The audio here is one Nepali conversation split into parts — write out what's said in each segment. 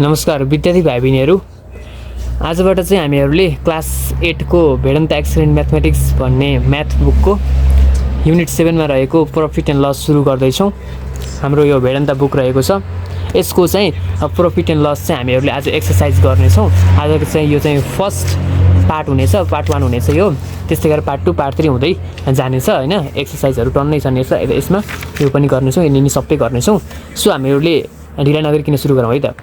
नमस्कार विद्यार्थी भाइ बहिनीहरू, आजबाट चाहिँ हामीहरूले क्लास 8 को भेडन्त एक्सलेन्ट म्याथमेटिक्स भन्ने म्याथ बुकको युनिट 7 मा रहेको प्रॉफिट एन्ड लस सुरु गर्दैछौँ। हाम्रो यो भेडन्त बुक रहेको छ। यसको चाहिँ प्रॉफिट एन्ड लस चाहिँ हामीहरूले आज एक्सरसाइज गर्नेछौँ। आजको चाहिँ यो चाहिँ फर्स्ट पार्ट हुनेछ, पार्ट 1 हुनेछ यो। त्यस्तै गरेर पार्ट 2 पार्ट 3 हुँदै जानेछ हैन। एक्सरसाइजहरू टन्नै छन् यसमा, यो पनि गर्नेछौँ, यिनी सबै गर्नेछौँ। सो हामीहरूले ढिला नगरिकन सुरु गरौँ है त।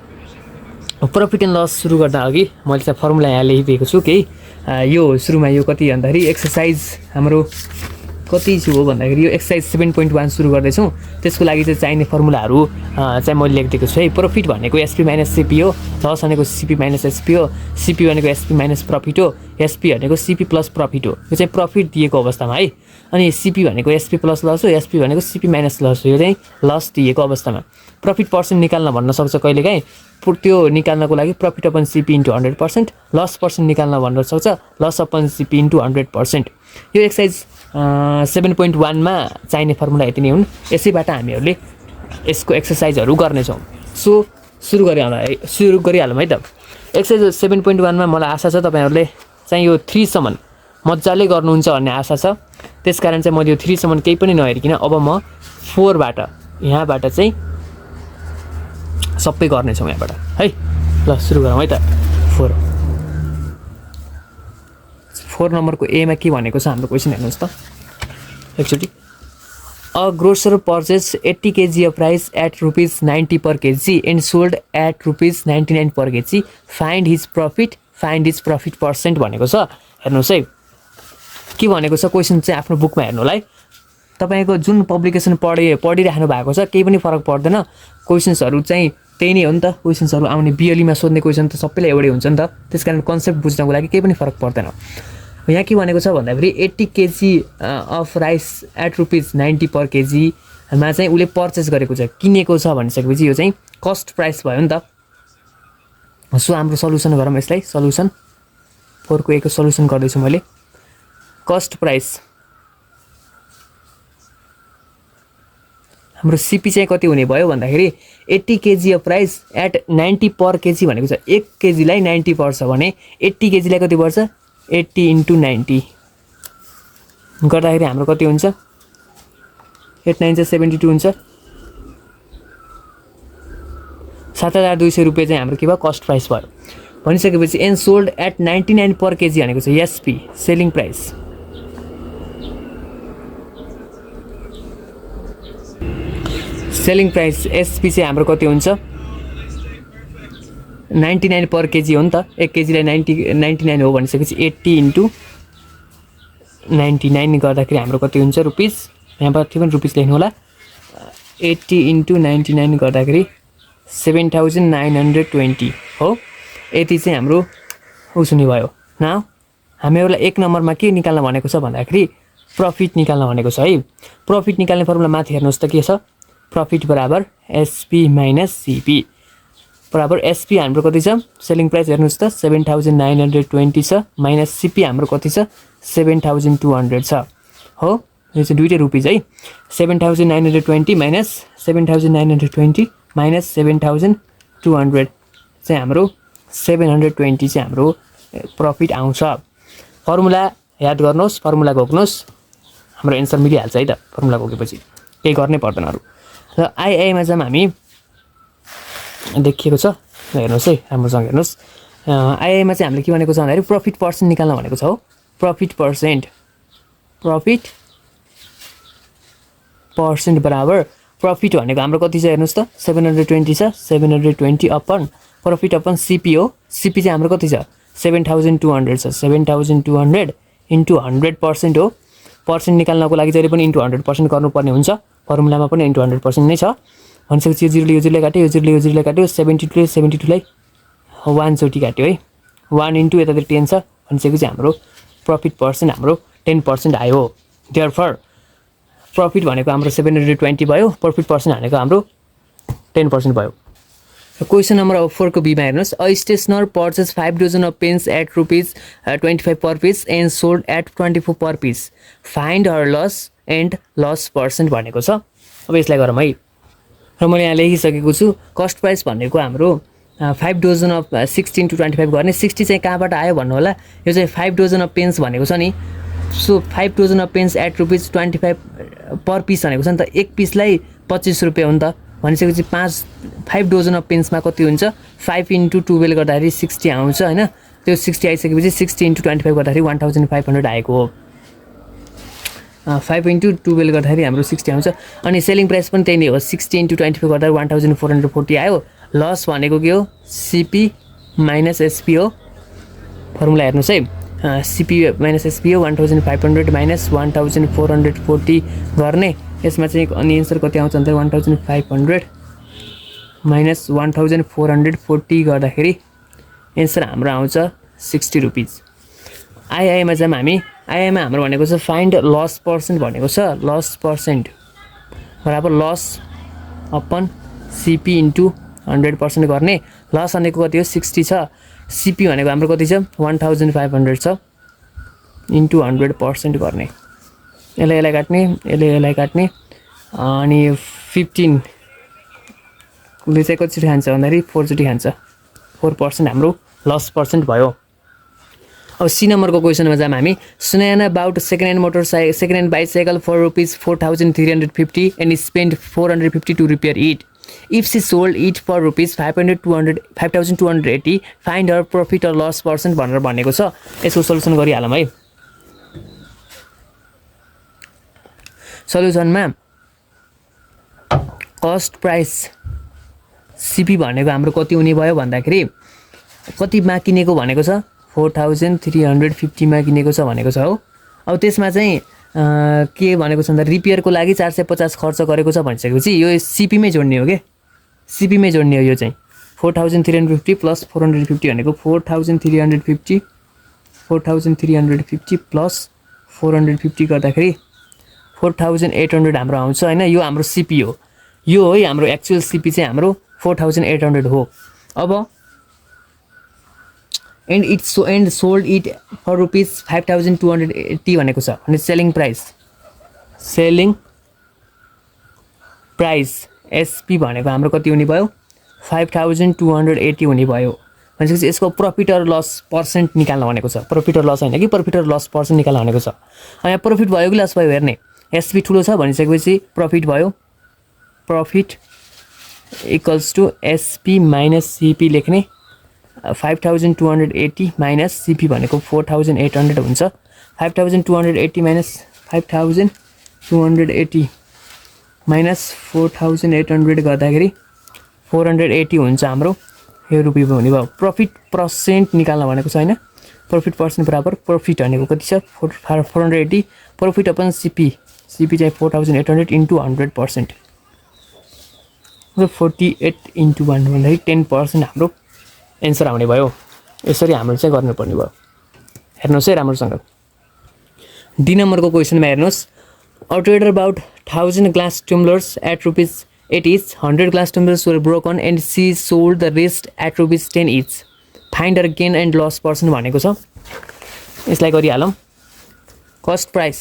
प्रॉफिट एन्ड लस सुरु गर्दा अघि मैले चाहिँ फर्मुला यहाँ लेखिदिएको छु केही। यो सुरुमा यो कति भन्दाखेरि एक्सरसाइज हाम्रो कति हो भन्दाखेरि यो एक्सरसाइज 7.1 सुरु गर्दैछौँ। त्यसको लागि चाहिँ चाहिने फर्मुलाहरू चाहिँ मैले लेखिदिएको छु है। प्रॉफिट भनेको एसपी माइनस सीपी हो, लस भनेको सीपी माइनस एसपी हो, सीपी भनेको एसपी माइनस प्रॉफिट हो, एसपी भनेको सीपी प्लस प्रॉफिट हो। यो चाहिँ प्रॉफिट दिएको अवस्थामा है। अनि सीपी भनेको एसपी प्लस लस हो, एसपी भनेको सीपी माइनस लस हो। यो चाहिँ लस दिएको अवस्थामा प्रॉफिट पर्सेन्ट निकाल्न भन्न सक्छ कहिलेकाहीँ। त्यो निकाल्नको लागि profit upon CP into 100%, loss percent निकाल्न भन्न सक्छ लस अपन सीपी इन्टु 100%। यो एक्सरसाइज 7.1 मा चाहिने फर्मुला यति नै हुन्। यसैबाट हामीहरूले यसको एक्सरसाइजहरू गर्नेछौँ। सो सुरु गरिहालौँ है त। एक्सरसाइज 7.1 मा मलाई आशा छ तपाईँहरूले चाहिँ यो 3 सम्म मजाले गर्नुहुन्छ भन्ने आशा छ। त्यसकारण चाहिँ मैले यो 3 सम्म केही पनि नहेरिकन अब म 4 बाट यहाँबाट चाहिँ सबै गर्नेछौँ यहाँबाट है। ल सुरु गरौँ है त। 4 नम्बरको एमा के भनेको छ हाम्रो क्वेसन हेर्नुहोस् त एकचोटि। A grocer purchase 80 kg of rice at ₹90 per kg and sold at ₹99 per kg, find his profit percent भनेको छ। हेर्नुहोस् है के भनेको छ। क्वेसन चाहिँ आफ्नो बुकमा हेर्नु होला है। तपाईँको जुन पब्लिकेसन पढिराख्नु भएको छ केही पनि फरक पर्दैन। क्वेसन्सहरू चाहिँ त्यही नै हो नि त। क्वेसन्सहरू आउने बिएलईमा सोध्ने क्वेसन त सबैलाई एउटै हुन्छ नि त। त्यसकारण कन्सेप्ट बुझ्नको लागि केही पनि फरक पर्दैन। यहाँ के भनेको छ भन्दाखेरि 80 kg अफ राइस एट ₹90 पर केजीमा चाहिँ उसले पर्चेस गरेको छ, किनेको छ भनिसकेपछि यो चाहिँ कस्ट प्राइस भयो नि त। सो हाम्रो सल्युसन गरौँ यसलाई। सल्युसन 4 को एको सल्युसन गर्दैछु मैले। कस्ट प्राइस हाम्रो सीपी चाहिँ कति हुने भयो भन्दाखेरि 80 kg of rice at 90 per kg भनेको छ। 1 केजीलाई 90 पर्छ भने 80 केजीलाई कति पर्छ 80 इन्टु 90 गर्दाखेरि हाम्रो कति हुन्छ 8 9 72 हुन्छ। 7200 रुपियाँ चाहिँ हाम्रो के भयो कस्ट प्राइस भयो। भनिसकेपछि and sold at 99 per kg भनेको छ SP selling price. Selling price SP चाहिँ हाम्रो कति हुन्छ 99 पर केजी हो नि त। 1 केजीलाई 99 हो भनिसकेपछि 80 इन्टु 99 गर्दाखेरि हाम्रो कति हुन्छ रुपिस। यहाँबाट पनि रुपिस लेख्नु होला। 80 इन्टु 99 गर्दाखेरि 7920 हो। यति चाहिँ हाम्रो उस हुने भयो। न हामीहरूलाई 1 नम्बरमा के निकाल्न भनेको छ भन्दाखेरि प्रफिट निकाल्न भनेको छ है। प्रफिट निकाल्ने फर्मुला माथि हेर्नुहोस् त के छ। प्रफिट बराबर एसपी माइनस सीपी बराबर एसपी हाम्रो कति छ सेलिङ प्राइस हेर्नुहोस् त 7920 छ, माइनस सीपी हाम्रो कति छ 7200 छ हो। यो चाहिँ दुईटै रुपिस है। 7920 माइनस 7920 माइनस 7200 चाहिँ हाम्रो 720 चाहिँ हाम्रो प्रफिट आउँछ। फर्मुला याद गर्नुहोस्, फर्मुला घोक्नुहोस्, हाम्रो एन्सर मिलिहाल्छ है त। फर्मुला घोकेपछि केही गर्नै पर्दैन अरू। र आइआईमा चाहिँ हामी देखिएको छ हेर्नुहोस् है, राम्रोसँग हेर्नुहोस्। आइआईमा चाहिँ हामीले के भनेको छ भन्दाखेरि प्रफिट पर्सेन्ट निकाल्न भनेको छ हो। प्रफिट पर्सेन्ट बराबर प्रफिट भनेको हाम्रो कति छ हेर्नुहोस् त 720 छ। 720 अपन प्रफिट अपन सीपी हो। सीपी चाहिँ हाम्रो कति छ 7200 छ। 7200 इन्टु 100% हो। पर्सेन्ट निकाल्नको लागि जहिले पनि इन्टु 100% गर्नुपर्ने हुन्छ। फर्मुलामा पनि इन्टु 100% नै छ। भनिसकेपछि यो जिरोले काट्यो, यो जिरोले काट्यो, 72लाई 1 चोटि काट्यो है। 1 इन्टु यतातिर 10 छ भनिसकेपछि हाम्रो प्रफिट पर्सेन्ट हाम्रो 10% आयो। देयरफर प्रफिट भनेको हाम्रो 720 भयो, प्रफिट पर्सेन्ट भनेको हाम्रो 10% भयो। क्वेसन नम्बर 4 को बीमा हेर्नुहोस्। A stationer purchase 5 dozen of pens at ₹25 per piece and sold at 24 per piece, find her loss and loss percent भनेको छ। अब यसलाई गरौँ है। र मैले यहाँ लेखिसकेको छु कस्ट प्राइस भनेको हाम्रो 5 डजन अफ 16 to 25 गर्ने 60 चाहिँ कहाँबाट आयो भन्नु होला यो चाहिँ 5 डजन अफ पेन्स भनेको छ नि so 5 dozen of pens at ₹25 per piece भनेको छ नि त एक पिसलाई 25 रुपियाँ हो नि त भनिसकेपछि 5 डजन अफ पेन्समा कति हुन्छ 5 × 12 गर्दाखेरि 60 आउँछ हैन त्यो 60 आइसकेपछि 60 × 25 गर्दाखेरि 1500 आएको हो 5 × 12 गर्दाखेरि हाम्रो 60 आउँछ अनि सेलिङ प्राइस पनि त्यही नै हो 60 × 25 गर्दा 1440 आयो लस भनेको के हो सीपी माइनस एसपी हो फर्मुला हेर्नुस् है सीपी माइनस एसपी हो 1500 माइनस 1440 गर्ने यसमा चाहिँ अनि एन्सर कति आउँछ भन्दा 1500 माइनस 1440 गर्दाखेरि एन्सर हाम्रो आउँछ 60 रुपीज आइआईमा जाम हामी आइआईमा हाम्रो भनेको छ फाइन्ड लस पर्सेन्ट भनेको छ लस पर्सेन्ट बराबर लस अपन सीपी इन्टु 100% गर्ने लस भनेको कति हो 60 छ सीपी भनेको हाम्रो कति छ 1500 छ इन्टु 100% गर्ने यसलाई काट्ने अनि 15 ले चाहिँ कति खान्छ भन्दाखेरि 4 चोटि खान्छ 4% हाम्रो लस पर्सेन्ट भयो अब सी नम्बरको क्वेसनमा जाम हामी Sunayana about second hand bicycle for ₹4350 and spend 450 to repair it. If she sold it for ₹5280, find her profit or loss percent भनेर भनेको छ यसको सल्युसन गरिहालौँ है सल्युसनमा कस्ट प्राइस सीपी भनेको हाम्रो कति हुने भयो भन्दाखेरि कतिमा किनेको भनेको छ 4350 मा किनेको छ भनेको छ हो अब त्यसमा चाहिँ के भनेको छ भन्दा रिपेयरको लागि 450 खर्च गरेको छ भनिसकेपछि यो सीपी मै जोड्ने हो के सीपी मै जोड्ने हो यो चाहिँ 4350 प्लस 450 भनेको 4350 प्लस 450 गर्दाखेरि 4800 हाम्रो आउँछ हैन यो हाम्रो सीपी हो यो है हाम्रो एक्चुअल सीपी चाहिँ हाम्रो 4800 हो अब and sold it for ₹5280 भनेको छ अनि सेलिङ प्राइस एसपी भनेको हाम्रो कति हुने भयो 5280 हुने भयो भनेपछि यसको प्रॉफिट और लस पर्सेन्ट निकाल्न भनेको छ प्रॉफिट और लस हैन कि प्रॉफिट और लस पर्सेन्ट निकाल्न भनेको छ यहाँ प्रॉफिट भयो कि लस भयो हेर्ने एसपी ठुलो छ भनिसकेपछि प्रॉफिट भयो profit equals to SP minus CP लेख्ने 5280 माइनस सीपी भनेको 4800 हुन्छ 5280 माइनस 5280 माइनस 4800 गर्दाखेरि 480 हुन्छ हाम्रो यो रुपियाँ हुने भयो प्रॉफिट पर्सेन्ट निकाल्न भनेको छ हैन प्रॉफिट पर्सेन्ट बराबर प्रॉफिट भनेको कति छ 480 प्रॉफिट अपन सीपी चाहिँ 4800 इन्टु 100% 48 इन्टु 1 भन्दाखेरि 10% हाम्रो एन्सर आउने भयो यसरी हामीले चाहिँ गर्नुपर्ने भयो हेर्नुस् है राम्रोसँग डी नम्बरको क्वेसनमा हेर्नुस् a trader about 1000 glass tumblers at ₹8 each 100 glass tumblers were broken and she sold the rest at ₹10 each find her gain and loss percent भनेको छ यसलाई गरिहालौँ कस्ट प्राइस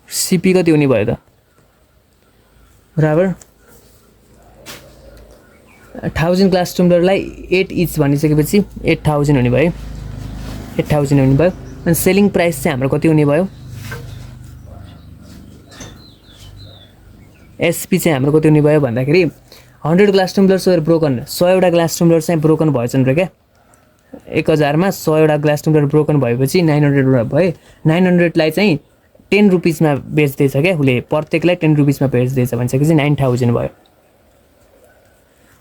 सीपी कति हुने भयो त बराबर 1000 ग्लास टम्ब्लरलाई 8 इच भनिसकेपछि 8000 हुने भयो 8000 हुने भयो अनि सेलिङ प्राइस चाहिँ हाम्रो कति हुने भयो एसपी चाहिँ हाम्रो कति हुने भयो भन्दाखेरि 100 ग्लास टम्ब्लर्स वर ब्रोकन 100 वटा ग्लास टम्ब्लर चाहिँ ब्रोकन भएछन् र क्या 1000 मा 100 वटा ग्लास टम्ब्लर ब्रोकन भएपछि 900 भयो 900 लाई चाहिँ 10 रुपीसमा बेच्दैछ क्या उले प्रत्येकलाई 10 रुपीसमा बेच्दैछ भनिसकेपछि 9000 भयो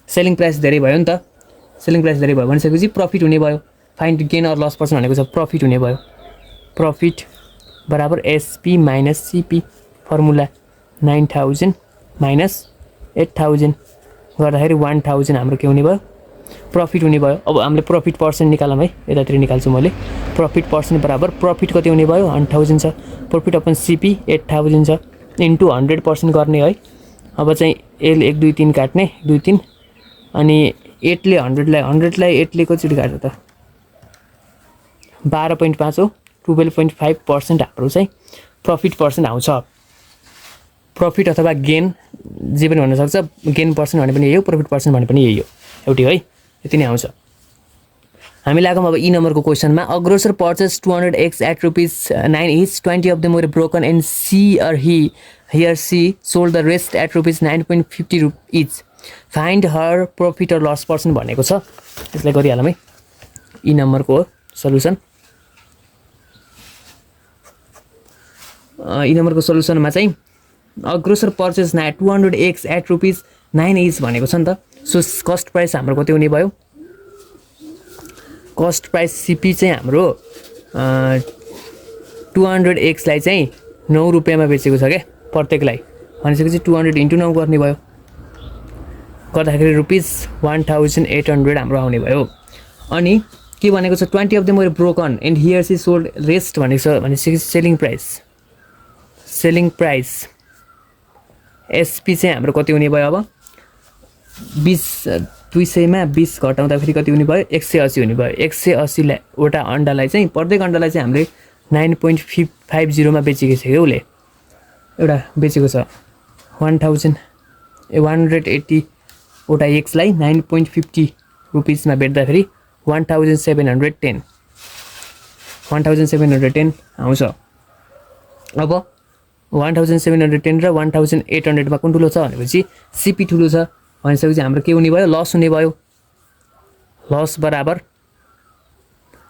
सेलिङ प्राइस धेरै भयो नि त सेलिङ प्राइस धेरै भयो भनिसकेपछि प्रॉफिट हुने भयो find gain or loss percent भनेको छ प्रॉफिट हुने भयो प्रॉफिट बराबर SP minus CP formula 9000 minus 8000 गर्दाखेरि 1000 हाम्रो के हुने भयो प्रॉफिट हुने भयो अब हामीले प्रॉफिट पर्सेन्ट निकालौँ है यतातिर निकाल्छु मैले प्रॉफिट पर्सेन्ट बराबर प्रॉफिट कति हुने भयो 1000 छ प्रॉफिट अपन सीपी 8000 छ इन्टु 100% गर्ने है अब चाहिँ एल 1 2 3 काट्ने 2 3 अनि 8 ले 100 लाई 8 ले कति काट्छ त 12.5 हो 12.5% हाम्रो चाहिँ प्रॉफिट पर्सेन्ट आउँछ प्रफिट अथवा गेन जे पनि भन्न सक्छ, गेन पर्सेन्ट भने पनि यही हो, प्रफिट पर्सेन्ट भने पनि यही हो, एउटै है, यति नै आउँछ। हामी लागौँ अब ई नम्बरको क्वेसनमा। A grocer purchase 200 eggs at ₹9 each, 20 of them were broken and he or she sold the rest at ₹9.50 each. Find her profit or loss percent भनेको छ, यसलाई गरिहालौँ है। ई नम्बरको सल्युसन, ई नम्बरको सल्युसनमा चाहिँ a grocer purchase 200 eggs at ₹9 each भनेको छ नि त। सो कस्ट प्राइस हाम्रो कति हुने भयो? कस्ट प्राइस सिपी चाहिँ हाम्रो 200 eggsलाई चाहिँ 9 रुपियाँमा बेचेको छ क्या प्रत्येकलाई, भनेपछि 200 × 9 गर्ने भयो, गर्दाखेरि ₹1800 हाम्रो आउने भयो। अनि के भनेको छ? 20 of them were broken and he or she sold rest भनेको छ, भनेपछि सेलिङ प्राइस एसपी चाहिँ हाम्रो कति हुने भयो? अब 200 मा 20 घटाउँदाखेरि कति हुने भयो? 180 हुने भयो। 180 वटा अन्डालाई चाहिँ, प्रत्येक अन्डालाई चाहिँ हामीले 9.50 मा बेचेको छ क्या उसले, एउटा बेचेको छ। 180 वटा एक्सलाई 9.50 रुपिसमा बेच्दाखेरि 1710 आउँछ। अब 1710 र 1800 मा कुन ठुलो छ भनेपछि सिपी ठुलो छ, भनेपछि हाम्रो के हुने भयो? लस हुने भयो। लस बराबर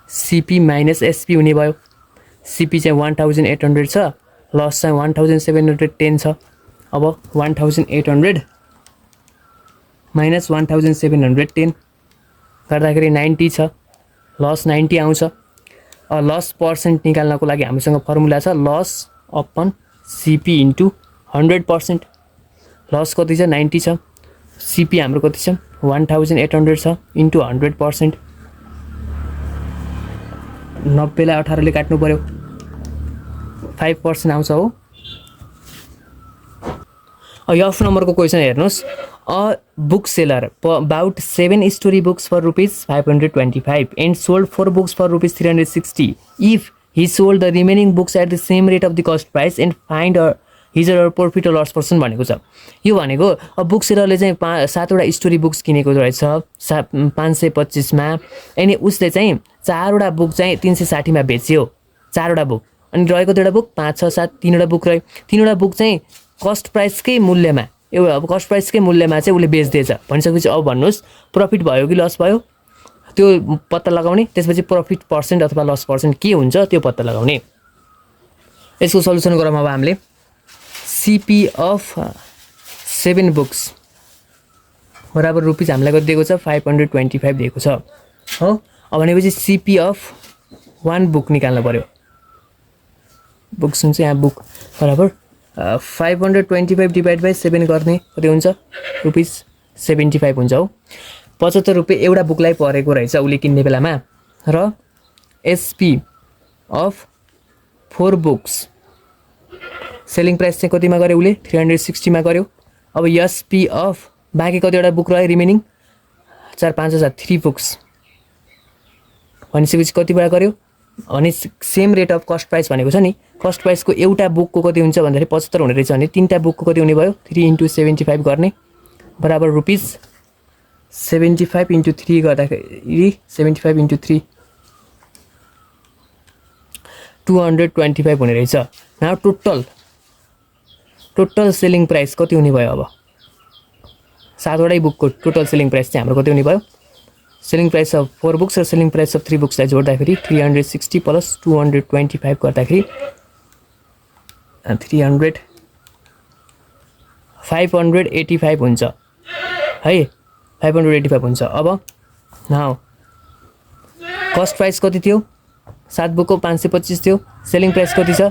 सिपी माइनस एसपी हुने भयो। सिपी चाहिँ 1800 छ, लस चाहिँ 1710 छ। अब 1800 माइनस 1710 गर्दाखेरि 90 छ, लस 90 आउँछ। लस पर्सेन्ट निकाल्नको लागि हामीसँग फर्मुला छ loss upon CP into 100%। Loss कति छ? 90 छ। सिपी हाम्रो कति छ? 1800 छ इन्टु 100%। 90 लाई 18 ले काट्नु पर्यो, 5% आउँछ हो। एफ नम्बरको क्वेसन हेर्नुहोस्। A book seller bought 7 story books for ₹525 and sold 4 books for ₹360. If he sold the remaining books at the same rate of the cost price and find his or profit or loss percent भनेको छ। यो भनेको अब बुक सेलरले चाहिँ 7वटा स्टोरी बुक्स किनेको रहेछ 525 मा, अनि उसले चाहिँ 4वटा बुक चाहिँ 360 मा बेच्यो, 4वटा बुक। अनि रहेको दुईवटा बुक 5, 6, 7 3वटा बुक रह्यो। 3वटा बुक चाहिँ कस्ट प्राइसकै मूल्यमा, एउटा अब कस्ट प्राइसकै मूल्यमा चाहिँ उसले बेच्दैछ, भनिसकेपछि अब भन्नुहोस् प्रफिट भयो कि लस भयो त्यो पत्ता लगाउने, त्यसपछि प्रफिट पर्सेन्ट अथवा लस पर्सेन्ट के हुन्छ त्यो पत्ता लगाउने। यसको सल्युसन गरौँ अब हामीले। सिपी अफ 7 बुक्स बराबर रुपिस हामीलाई कति दिएको छ? 525 दिएको छ हो। अब भनेपछि सिपी अफ 1 बुक निकाल्नु पर्यो। बुक्स हुन्छ यहाँ बुक बराबर 525 डिभाइड बाई 7 गर्ने कति हुन्छ? ₹75 हुन्छ हो। 75 रुपियाँ एउटा बुकलाई परेको रहेछ उसले किन्ने बेलामा। र SP of 4 books selling price चाहिँ कतिमा गर्यो उसले? 360 मा गर्यो। अब एसपी अफ बाँकी कतिवटा बुक रह्यो रिमेनिङ? 4, 5, 7 3 बुक्स, भनेपछि कतिबाट गर्यो? अनि same rate of cost price भनेको छ नि, कस्ट प्राइसको एउटा बुकको कति हुन्छ भन्दाखेरि 75 हुने रहेछ भने 3टा बुकको कति हुने भयो? 3 × 75 गर्ने बराबर ₹75 × 3 गर्दाखेरि 75 × 3 225 हुने रहेछ। नाउ टोटल सेलिङ प्राइस कति हुने भयो? अब 7वटै बुकको टोटल सेलिङ प्राइस चाहिँ हाम्रो कति हुने भयो? सेलिङ प्राइस अफ 4 बुक्स र सेलिङ प्राइस अफ 3 बुक्सलाई जोड्दाखेरि 360 प्लस 225 गर्दाखेरि 585 हुन्छ है, 585 हुन्छ। अब नाउ कस्ट प्राइस कति थियो? 7 बुकको 525 थियो। सेलिङ प्राइस कति छ?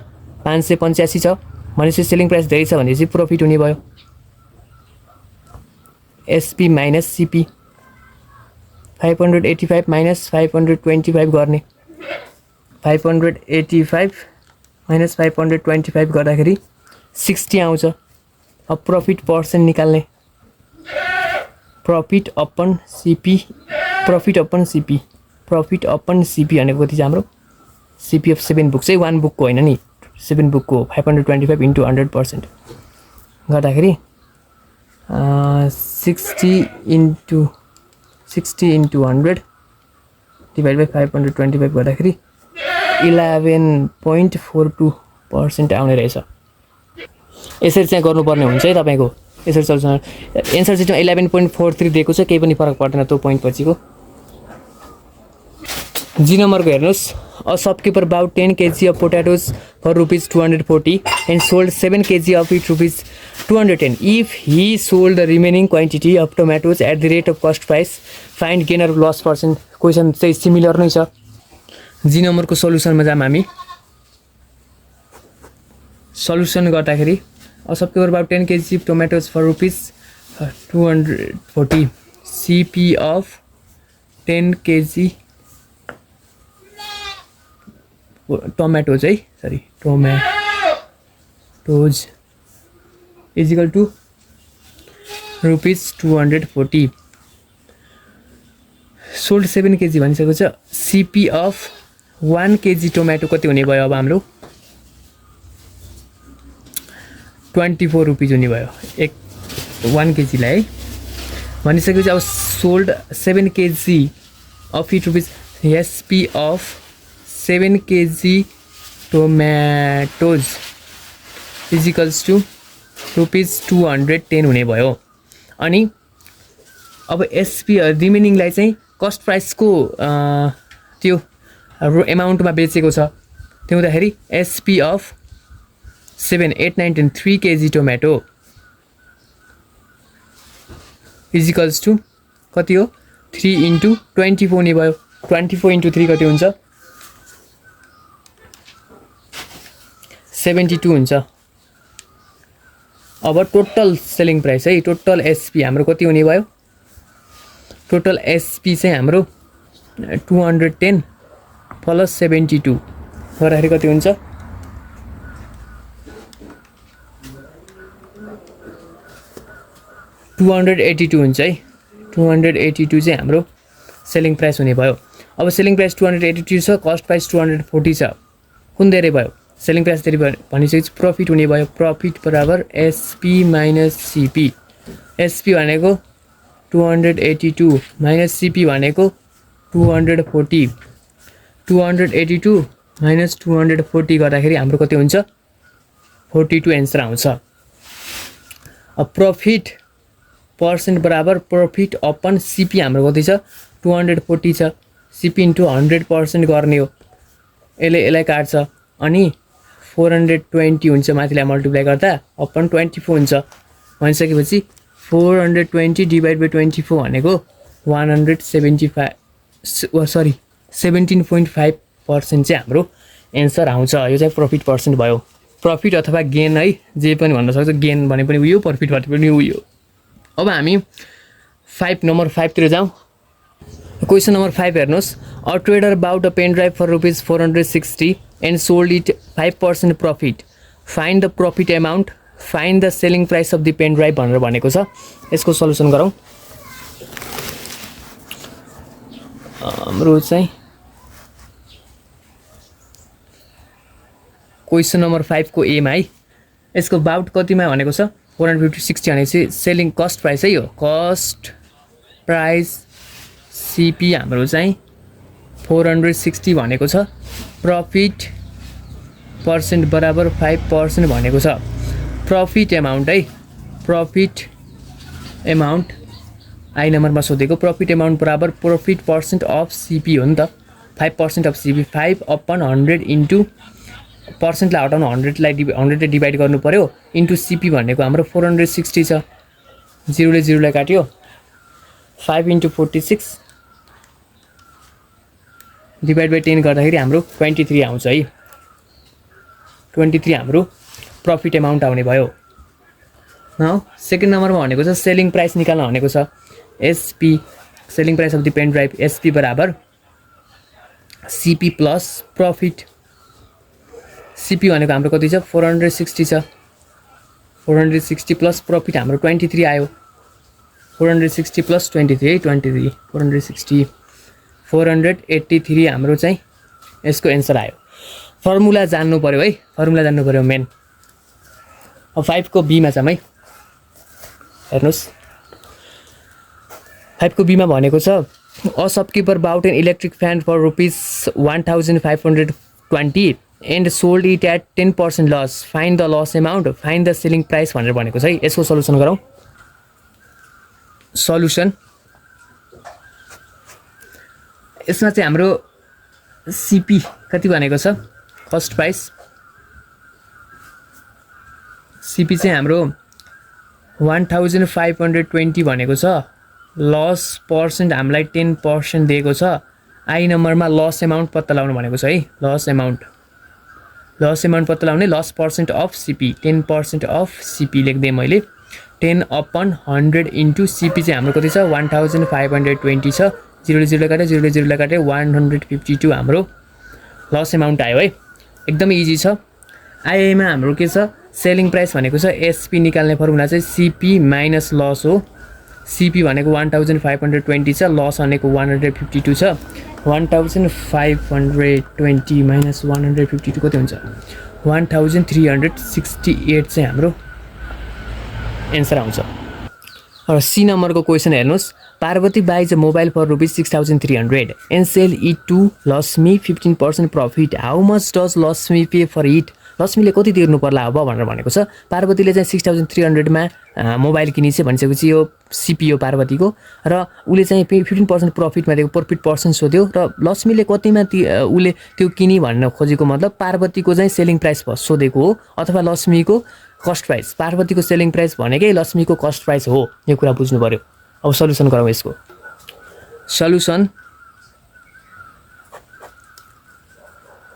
585 छ, भनेपछि सेलिङ प्राइस धेरै छ भनेपछि प्रफिट हुने भयो। एसपी माइनस सिपी 585 माइनस 525 गर्ने, 585 माइनस 525 गर्दाखेरि 60 आउँछ। अब प्रफिट पर्सेन्ट निकाल्ने, प्रफिट अपन सिपी भनेको कति छ हाम्रो? सिपी अफ 7 बुक चाहिँ 1 बुकको होइन नि, 7 बुकको 525 × 100%। गर्दाखेरि 60 into 100 divided by 525 गर्दाखेरि 11.42% आउने रहेछ। यसरी चाहिँ गर्नुपर्ने हुन्छ है तपाईको। यसरी सल्युसन एन्सर सिटमा 11.43 दिएको छ, केही पनि फरक पर्दैन त्यो पोइन्ट पछिको। जी नम्बरको हेर्नुस्, a shopkeeper bought 10 kg of potatoes for rupees 240 and sold 7 kg of it rupees 210. If he sold the remaining quantity of tomatoes at the rate of cost price, find gain or loss percent. Question चाहिँ सिमिलर नै छ। जी नम्बरको सल्युसनमा जाम हामी। सल्युसन गर्दाखेरि a shopkeeper bought 10 kg of tomatoes for rupees 240, CP of 10 kg tomatoes is equal to rupees 240. sold 7 kg भनिसकेको छ। CP of 1 kg टोमेटो कति हुने भयो अब हाम्रो 24 रुपीज हुने भयो 1 kg लाई है भनिसकेपछि अब sold 7 kg of it rupees SP of 7 kg tomatoes is equals to rupees 210 हुने भयो। अनि अब SP रिमेनिङलाई चाहिँ कस्ट प्राइसको त्यो एमाउन्टमा बेचेको छ। त्यो हुँदाखेरि SP of 7, 8, 9, 10 3 kg tomato is equals to कति हो 3 into 24 हुने भयो। 24 into 3 कति हुन्छ 72 हुन्छ। अब टोटल सेलिङ प्राइस है, टोटल SP हाम्रो कति हुने भयो, टोटल SP चाहिँ हाम्रो 210 प्लस 72 गर्दाखेरि कति हुन्छ 282 हुन्छ है। 282 चाहिँ हाम्रो सेलिङ प्राइस हुने भयो। अब सेलिङ प्राइस 282 छ, कस्ट प्राइस 240 छ, कुन धेरै भयो सेलिङ प्राइस धेरै भनिसकेपछि प्रफिट हुने भयो। प्रफिट बराबर SP माइनस CP। SP भनेको 282 माइनस CP भनेको 240। 282 माइनस 240 गर्दाखेरि हाम्रो कति हुन्छ 42 एन्सर आउँछ। अब प्रफिट पर्सेन्ट बराबर प्रफिट अपन CP हाम्रो कति छ 240 छ। CP इन्टु 100% गर्ने हो, यसलाई काट्छ अनि 420 हुन्छ, माथिलाई मल्टिप्लाई गर्दा अपन 24 हुन्छ। भनिसकेपछि 420 डिभाइड बाई 24 भनेको 17.5% चाहिँ हाम्रो एन्सर आउँछ। यो चाहिँ प्रफिट पर्सेन्ट भयो। प्रफिट अथवा गेन है, जे पनि भन्न सक्छ, गेन भने पनि उयो, प्रफिट भने पनि उयो। अब हामी नम्बर 5 तिर जाउँ। क्वेसन नम्बर 5 हेर्नुहोस्, a trader bought a pen drive for rupees 460 and sold it 5% profit, find the profit amount, find the selling price of the pen drive भनेर भनेको छ। यसको सल्युसन गरौँ। हाम्रो चाहिँ क्वेसन नम्बर 5 को एमा है, यसको बाउट कतिमा भनेको छ 450-60 भनेपछि सेलिङ कस्ट प्राइस है, यो कस्ट प्राइस CP हाम्रो चाहिँ 460 भनेको छ। प्रफिट पर्सेन्ट बराबर 5% भनेको छ। प्रफिट एमाउन्ट है, प्रफिट एमाउन्ट आई नम्बरमा सोधेको। प्रफिट एमाउन्ट बराबर प्रफिट पर्सेन्ट अफ CP हो नि त, 5% अफ CP। 5/100 इन्टु पर्सेन्टलाई हटाउनु 100ले डिभाइड गर्नु पर्यो, इन्टु CP भनेको हाम्रो 460 छ। 0ले 0लाई काट्यो, 5 इन्टु 46 डिभाइड बाई 10 गर्दाखेरि हाम्रो 23 आउँछ है। 23 हाम्रो प्रफिट एमाउन्ट आउने भयो। न सेकेन्ड नम्बरमा भनेको छ सेलिङ प्राइस निकाल्न भनेको छ। SP selling price of the pen drive, SP बराबर CP प्लस प्रफिट। CP भनेको हाम्रो कति छ 460 छ। 460 प्लस प्रफिट हाम्रो 23 आयो। 460 प्लस 23 23 460 483 हाम्रो चाहिँ यसको एन्सर आयो। फर्मुला जान्नु पर्यो है, फर्मुला जान्नु पर्यो मेन। अब 5 को B मा जाम है। हेर्नुस् 5 को बीमा भनेको छ a shopkeeper bought an electric fan for ₹1520 and sold it at 10% loss find the loss amount find the selling price भनेर भनेको छ है। यसको सल्युसन गरौँ। सल्युसन यसमा चाहिँ हाम्रो सीपी कति भनेको छ कस्ट प्राइस सीपी चाहिँ हाम्रो 1520 भनेको छ लस पर्सेन्ट हामीलाई 10% दिएको छ आई नम्बरमा लस एमाउन्ट पत्ता लगाउनु भनेको छ है। लस एमाउन्ट पत्ता लगाउने loss percent of CP 10% of CP लेख्दै मैले 10/100 इन्टु सीपी चाहिँ हाम्रो कति छ 1520 छ 0 काटे 0 काटे 152 हाम्रो लस एमाउन्ट आयो है। एकदमै इजी छ। आइआईमा हाम्रो के छ सेलिङ प्राइस भनेको छ एसपी निकाल्ने फर्मुला चाहिँ सीपी माइनस लस हो। सीपी भनेको 1520 छ लस भनेको 152 छ 1520 माइनस 152 कति हुन्छ 1368 चाहिँ हाम्रो एन्सर आउँछ। र सी नम्बरको क्वेसन हेर्नुस् Parvati buys a mobile for ₹6300 and sell it to Lakshmi 15% profit how much does Lakshmi pay for it लक्ष्मीले कति तिर्नु पर्ला अब भनेर भनेको छ। पार्वतीले चाहिँ 6300 मा मोबाइल किनिछ भनिसकेपछि यो सीपी हो पार्वतीको र उले चाहिँ 15% प्रफिटमा दिएको प्रफिट पर्सेन्ट सोध्यो र लक्ष्मीले कतिमा उले त्यो किनि भन्न खोजेको मतलब पार्वतीको चाहिँ सेलिङ प्राइस सोधेको हो अथवा लक्ष्मीको कस्ट प्राइस। पार्वतीको सेलिङ प्राइस भनेकै लक्ष्मीको कस्ट प्राइस हो यो कुरा बुझ्नु पर्यो। अब सल्युसन गरौँ यसको। Solution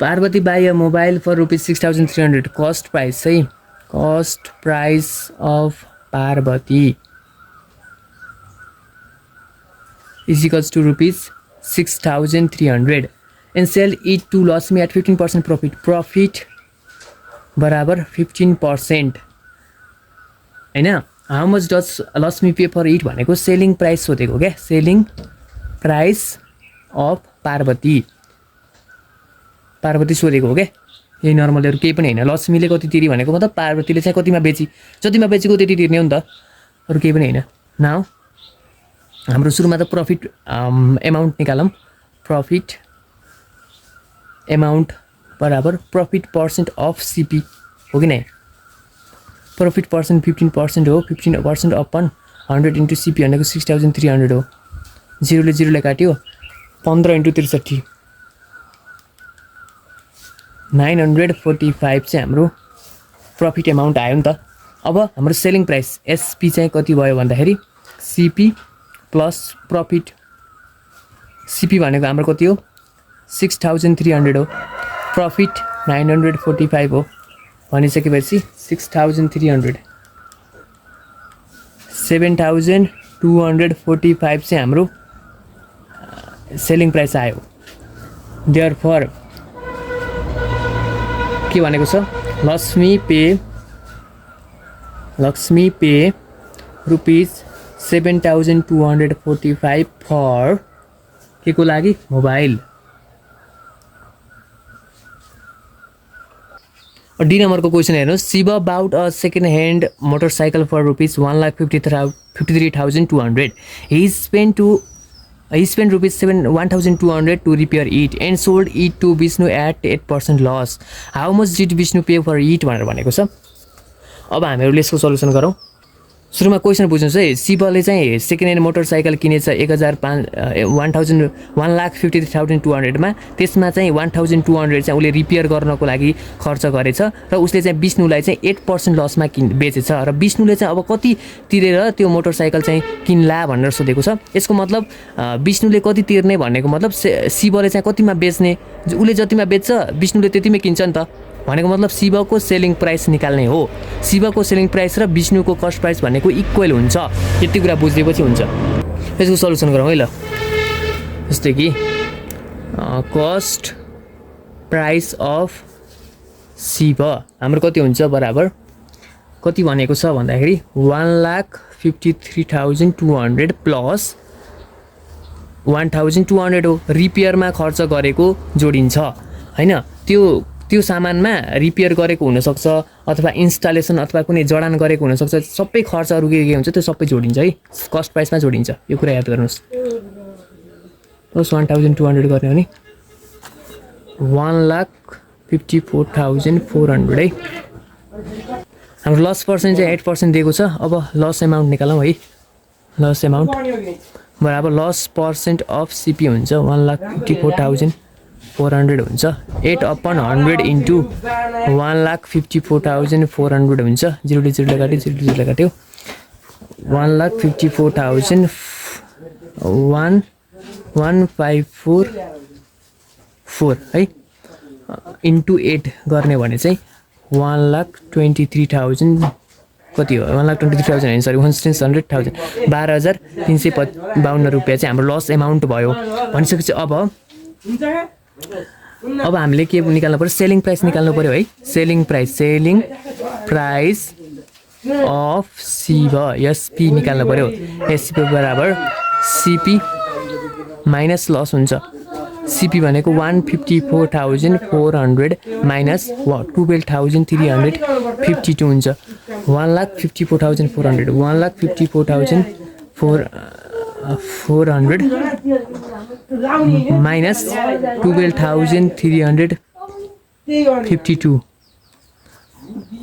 Parvati buy a mobile for ₹6300 cost price चाहिँ cost price of Parvati is equals to ₹6300 and sell it to Lakshmi at 15% profit profit बराबर 15% हैन। How much does Lakshmi pay for it भनेको सेलिङ प्राइस सोधेको क्या सेलिङ प्राइस अफ पार्वती सोधेको हो क्या यही नर्मलहरू केही पनि हैन। लक्ष्मीले कति तिरी भनेको मतलब पार्वतीले चाहिँ कतिमा बेची जतिमा बेचेको त्यति तिर्ने हो नि त अरु केही पनि हैन। नाउ हाम्रो सुरुमा त प्रफिट एमाउन्ट निकालौँ। प्रफिट एमाउन्ट बराबर प्रफिट पर्सेन्ट अफ सीपी हो कि नै प्रफिट पर्सेन्ट 15% हो 15% अपन 100 इन्टु सीपी भनेको 6300 हो 0 ले काट्यो 15 इन्टु 63 945 चाहिँ हाम्रो प्रफिट एमाउन्ट आयो नि त। अब हाम्रो सेलिङ प्राइस एसपी चाहिँ कति भयो भन्दाखेरि सीपी प्लस प्रफिट सीपी भनेको हाम्रो कति हो 6300 हो प्रफिट 945 हो भनिसकेपछि 6300 7245 चाहिँ हाम्रो सेलिङ प्राइस आयो। देयरफर के भनेको छ लक्ष्मी पे ₹7245 फर के को लागि मोबाइल। डी नम्बरको क्वेसन हेर्नुहोस् Shiv bought a second hand motorcycle for ₹1,53,200 he spent ₹1,200 to repair it and sold it to Vishnu at 8% loss. How much did Vishnu pay for it भनेर भनेको छ। अब हामीहरूले यसको सल्युसन गरौँ। सुरुमा क्वेसन बुझ्नुहोस् है शिवले चाहिँ सेकेन्ड ह्यान्ड मोटरसाइकल किनेछ 1,53,200 मा त्यसमा चाहिँ 1,200 चाहिँ उसले रिपेयर गर्नको लागि खर्च गरेछ र उसले चाहिँ विष्णुलाई चाहिँ 8% लसमा बेचेछ र विष्णुले चाहिँ अब कति तिरेर त्यो मोटरसाइकल चाहिँ किन्ला भनेर सोधेको छ। यसको मतलब विष्णुले कति तिर्ने भनेको मतलब शिवले चाहिँ कतिमा बेच्ने उसले जतिमा बेच्छ विष्णुले त्यतिमै किन्छ नि त भनेको मतलब शिवको सेलिङ प्राइस निकाल्ने हो। शिवको सेलिङ प्राइस र विष्णुको कस्ट प्राइस भनेको इक्वल हुन्छ यति कुरा बुझेपछि हुन्छ। यसको सल्युसन गरौँ है ल। जस्तै कि कस्ट प्राइस अफ शिव हाम्रो कति हुन्छ बराबर कति भनेको छ भन्दाखेरि 1,53,200 प्लस 1,200 हो रिपेयरमा खर्च गरेको जोडिन्छ हैन। त्यो त्यो सामानमा रिपेयर गरेको हुनसक्छ अथवा इन्स्टलेसन अथवा कुनै जडान गरेको हुनसक्छ सबै खर्चहरू के हुन्छ त्यो सबै जोडिन्छ है कस्ट प्राइसमा जोडिन्छ यो कुरा याद गर्नुहोस् प्लस 1200 गर्ने हो नि 1,54,400 है हाम्रो लस पर्सेन्ट चाहिँ 8% दिएको छ अब लस एमाउन्ट निकालौँ है लस एमाउन्ट बराबर लस पर्सेन्ट अफ सिपी हुन्छ 1,54,400 हुन्छ 8/100 इन्टु 1,54,400 हुन्छ 0 0 काट्यो 0 0 काट्यो 1,54,1544 है इन्टु 8 गर्ने भने चाहिँ 1,23,000 कति हो 1,23,000 होइन सरी 1,100,000 12,352 रुपियाँ चाहिँ हाम्रो लस एमाउन्ट भयो भनिसकेपछि अब हामीले के निकाल्नु पर्यो सेलिङ प्राइस निकाल्नु पर्यो है selling price of C SP निकाल्नु पर्यो एसपी बराबर सिपी माइनस लस हुन्छ सिपी भनेको 1,54,400 माइनस 12,352 हुन्छ 1,54,400 1,54,400 माइनस 12,352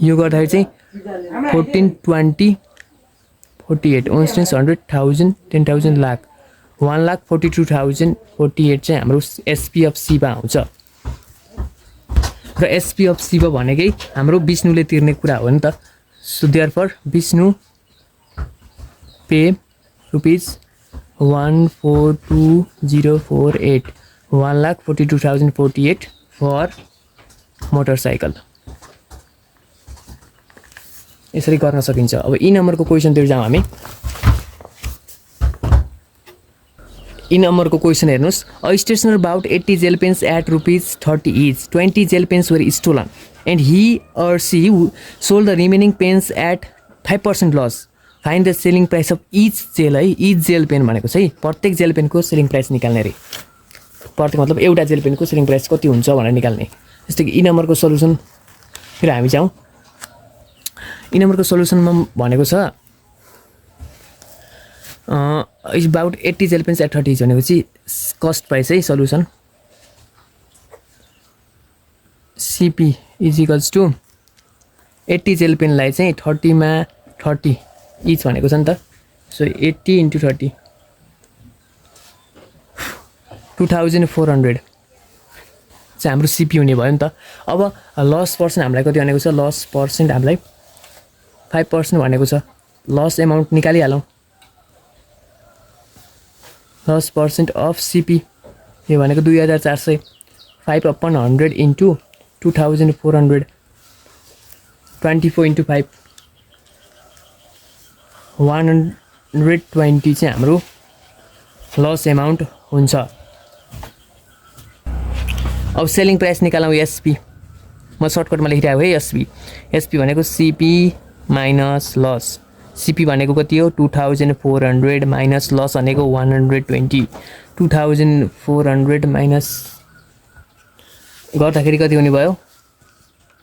यो गर्दाखेरि चाहिँ 1420 48 100,000 10,000 लाख 1,42,048 चाहिँ हाम्रो एसपी अफ सिबा आउँछ र एसपी अफ सिबा भनेकै हाम्रो विष्णुले तिर्ने कुरा हो नि त so therefore Vishnu pay rupees 142,048 1,42,048 for motorcycle यसरी गर्न सकिन्छ अब ई नम्बरको क्वेसनतिर जाउँ हामी ई नम्बरको क्वेसन हेर्नुहोस् a stationer bought 80 gel pens at rupees 30 each 20 gel pens were stolen and he are see sold the remaining pens at 5% loss find the selling price of each gel है इच जेल पेन भनेको चाहिँ प्रत्येक जेल पेनको सेलिङ प्राइस निकाल्ने रे प्रत्येक मतलब एउटा जेल पेनको सेलिङ प्राइस कति हुन्छ भनेर निकाल्ने जस्तै कि ई नम्बरको सल्युसन फेरि हामी जाउँ ई नम्बरको सल्युसनमा भनेको छ अबाउट 80 जेल पेन्स एट 30 भनेको चाहिँ कस्ट प्राइस है solution CP is equals to 80 gel पेनलाई चाहिँ 30 मा 30 इच भनेको छ नि त सो 80 इन्टु 30 2,400 चाहिँ हाम्रो सिपी हुने भयो नि त अब लस पर्सेन्ट हामीलाई कति भनेको छ लस पर्सेन्ट हामीलाई 5% भनेको छ लस एमाउन्ट निकालिहालौँ लस पर्सेन्ट अफ सिपी यो भनेको 2,400 5/100 इन्टु 2,400 24 इन्टु 5 120 चाहिँ हाम्रो लस एमाउन्ट हुन्छ अब सेलिङ प्राइस निकालौँ एसपी म सर्टकटमा लेखिरहेको है एसपी भनेको सिपी माइनस लस सिपी भनेको कति हो 2,400 माइनस लस भनेको 120 2,400 माइनस गर्दाखेरि कति हुने भयो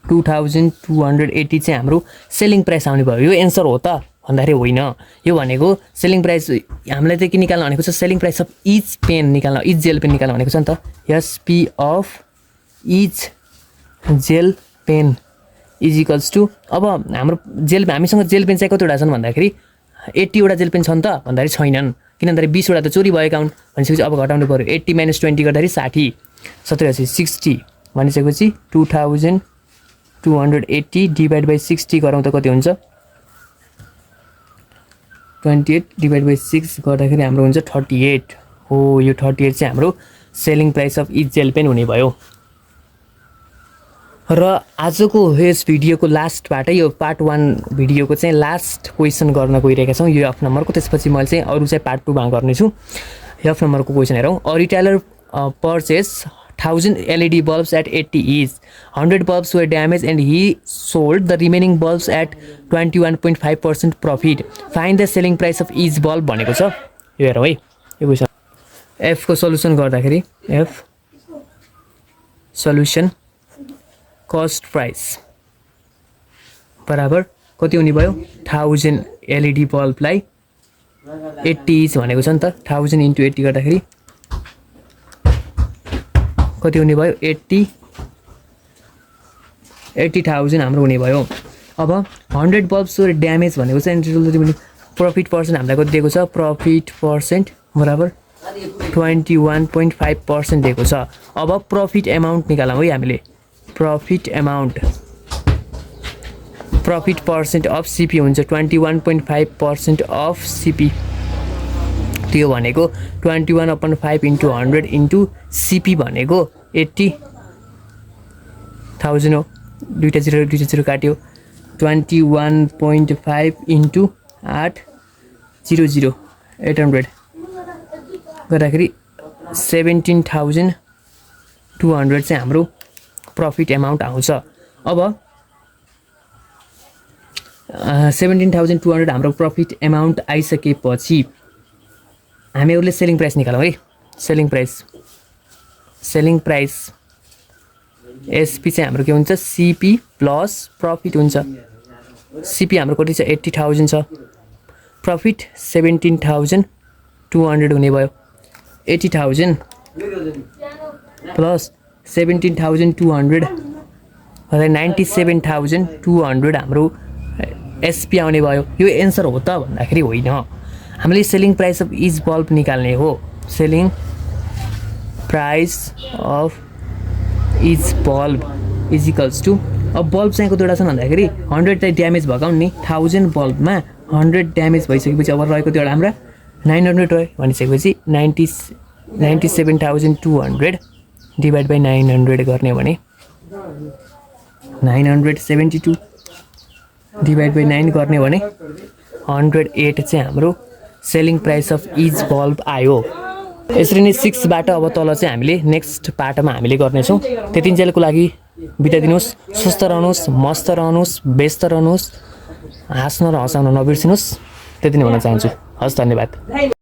2,280 चाहिँ हाम्रो सेलिङ प्राइस आउने भयो यो एन्सर हो त भन्दाखेरि होइन यो भनेको सेलिङ प्राइस हामीलाई चाहिँ के निकाल्न भनेको छ selling price of each pen निकाल्न इच जेल पेन निकाल्न भनेको छ नि त SP of each gel pen is equals to अब हाम्रो हामीसँग जेल पेन चाहिँ कतिवटा छन् भन्दाखेरि 80 वटा जेल पेन छन् त भन्दाखेरि छैनन् किन भन्दाखेरि 20 वटा त चोरी भएको हुन् भनेपछि अब घटाउनु पर्यो 80 - 20 गर्दाखेरि 60 70 60 भनिसकेपछि 2,280 डिभाइड बाई 60 गरौँ त कति हुन्छ 28 डिभाइड बाई 6 गर्दाखेरि हाम्रो हुन्छ 38 हो यो 38 चाहिँ हाम्रो selling price of each gel pen हुने भयो र आजको यस भिडियोको लास्टबाट यो पार्ट 1 भिडियोको चाहिँ लास्ट क्वेसन गर्न गइरहेका छौँ यो एफ नम्बरको त्यसपछि मैले चाहिँ अरू चाहिँ पार्ट 2 मा गर्नेछु एफ नम्बरको क्वेसन हेरौँ a retailer purchase 1000 LED bulbs at 80 each 100 bulbs were damaged and he sold the remaining bulbs at 21.5% profit find the selling price of each bulb भनेको छ यो हेरौँ है यो क्वेसन एफ को सल्युसन गर्दाखेरि एफ सल्युसन कस्ट प्राइस बराबर कति हुने भयो 1000 एलइडी बल्बलाई 80 इच भनेको छ नि त 1000 इन्टु 80 गर्दाखेरि कति हुने भयो 80,000 हाम्रो हुने भयो। अब 100 बल्ब्स ड्यामेज भनेको चाहिँ प्रफिट पर्सेन्ट हामीलाई कति दिएको छ प्रफिट पर्सेन्ट बराबर 21.5% दिएको छ। अब प्रफिट एमाउन्ट निकालौँ है हामीले प्रफिट पर्सेन्ट अफ सिपी हुन्छ 21.5% अफ सिपी त्यो भनेको 21/5 इन्टु 100 इन्टु सिपी भनेको 80,000 हो। दुईटा जिरो काट्यो 21.5 इन्टु 800 800 गर्दाखेरि 17,200 चाहिँ हाम्रो प्रफिट एमाउन्ट आउँछ। अब 17,200 हाम्रो प्रफिट एमाउन्ट आइसकेपछि हामीहरूले सेलिङ प्राइस निकालौँ है। सेलिङ प्राइस एसपी चाहिँ हाम्रो के हुन्छ सिपी प्लस प्रफिट हुन्छ। सिपी हाम्रो कति छ 80,000 छ प्रफिट 17,200 हुने भयो। 80,000 प्लस 17,200 97,200 हाम्रो एसपी आउने भयो। यो एन्सर हो त भन्दाखेरि होइन, हामीले selling price of each bulb निकाल्ने हो। Selling price of each bulb is equals to अब बल्ब चाहिँ कतिवटा छ भन्दाखेरि 100 चाहिँ ड्यामेज भएको नि 1000 बल्बमा 100 ड्यामेज भइसकेपछि अब रहेको त्यो हाम्रा 900 रह्यो भनिसकेपछि 97,200 डिभाइड बाई 900 गर्ने हो भने 972 डिभाइड बाई 9 गर्ने हो भने 108 चाहिँ हाम्रो selling price of each bulb आयो। यसरी नै 6 बाट अब तल चाहिँ हामीले नेक्स्ट पार्टमा हामीले गर्नेछौँ। त्यतिन्जेलको लागि बिदा दिनुहोस्। स्वस्थ रहनुहोस्, मस्त रहनुहोस्, व्यस्त रहनुहोस्, हाँस्न र हँसाउन नबिर्सिनुहोस्। त्यति नै भन्न चाहन्छु। हस्, धन्यवाद।